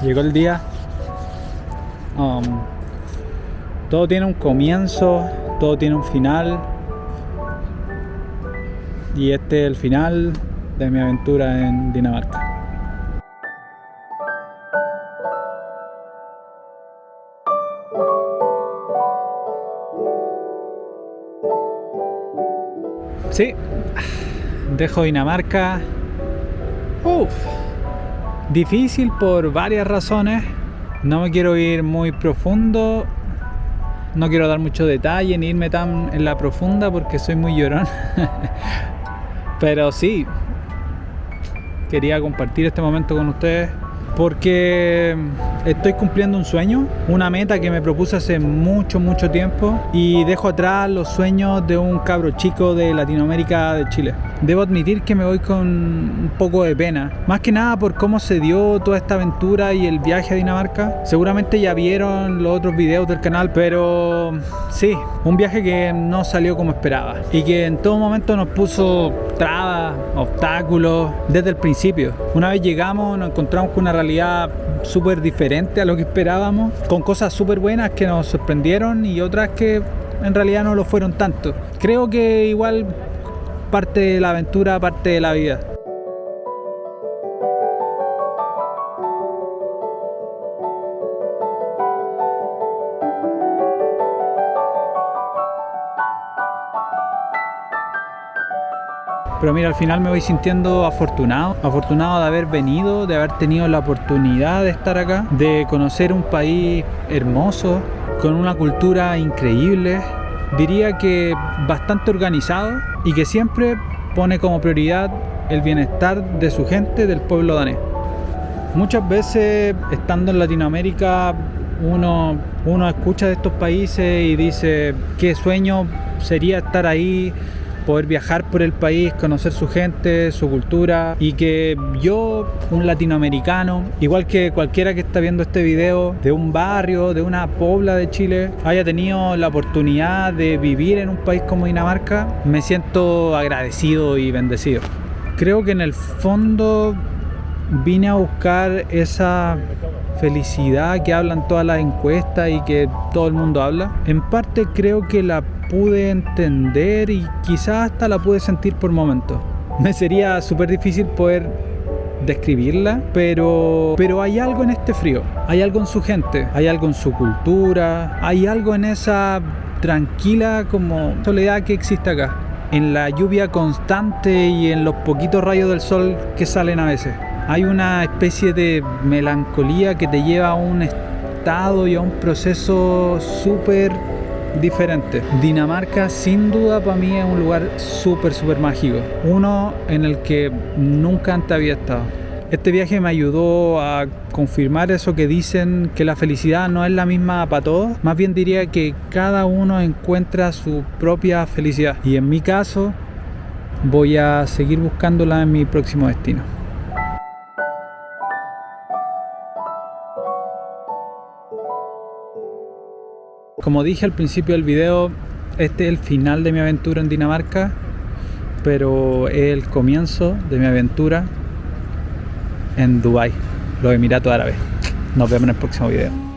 Llegó el día. Um, Todo tiene un comienzo, todo tiene un final. Y este es el final de mi aventura en Dinamarca. Sí, dejo Dinamarca. Difícil por varias razones. No me quiero ir muy profundo. No quiero dar mucho detalle ni irme tan en la profunda porque soy muy llorón. Pero sí, quería compartir este momento con ustedes porque estoy cumpliendo un sueño, una meta que me propuse hace mucho tiempo, y dejo atrás los sueños de un cabro chico de Latinoamérica, de Chile. Debo admitir que me voy con un poco de pena, más que nada por cómo se dio toda esta aventura y el viaje a Dinamarca. Seguramente ya vieron los otros videos del canal, pero sí, un viaje que no salió como esperaba y que en todo momento nos puso trabas, obstáculos desde el principio. Una vez llegamos nos encontramos con una realidad súper diferente a lo que esperábamos, con cosas súper buenas que nos sorprendieron y otras que en realidad no lo fueron tanto. Creo que igual parte de la aventura, parte de la vida. Pero mira, al final me voy sintiendo afortunado de haber venido, de haber tenido la oportunidad de estar acá, de conocer un país hermoso, con una cultura increíble, diría que bastante organizado y que siempre pone como prioridad el bienestar de su gente, del pueblo danés. Muchas veces estando en Latinoamérica uno escucha de estos países y dice qué sueño sería estar ahí, poder viajar por el país, conocer su gente, su cultura, y que yo, un latinoamericano, igual que cualquiera que está viendo este video, de un barrio, de una pobla de Chile, haya tenido la oportunidad de vivir en un país como Dinamarca, me siento agradecido y bendecido. Creo que en el fondo vine a buscar esa felicidad que hablan todas las encuestas y que todo el mundo habla. En parte creo que la pude entender y quizás hasta la pude sentir por momentos. Me sería súper difícil poder describirla, pero hay algo en este frío, hay algo en su gente, hay algo en su cultura, hay algo en esa tranquila como soledad que existe acá, en la lluvia constante y en los poquitos rayos del sol que salen a veces. Hay una especie de melancolía que te lleva a un estado y a un proceso súper diferente. Dinamarca sin duda para mí es un lugar súper mágico, uno en el que nunca antes había estado. Este viaje me ayudó a confirmar eso que dicen, que la felicidad no es la misma para todos. Más bien diría que cada uno encuentra su propia felicidad, y en mi caso voy a seguir buscándola en mi próximo destino. Como dije al principio del video, este es el final de mi aventura en Dinamarca, pero es el comienzo de mi aventura en Dubái, los Emiratos Árabes. Nos vemos en el próximo video.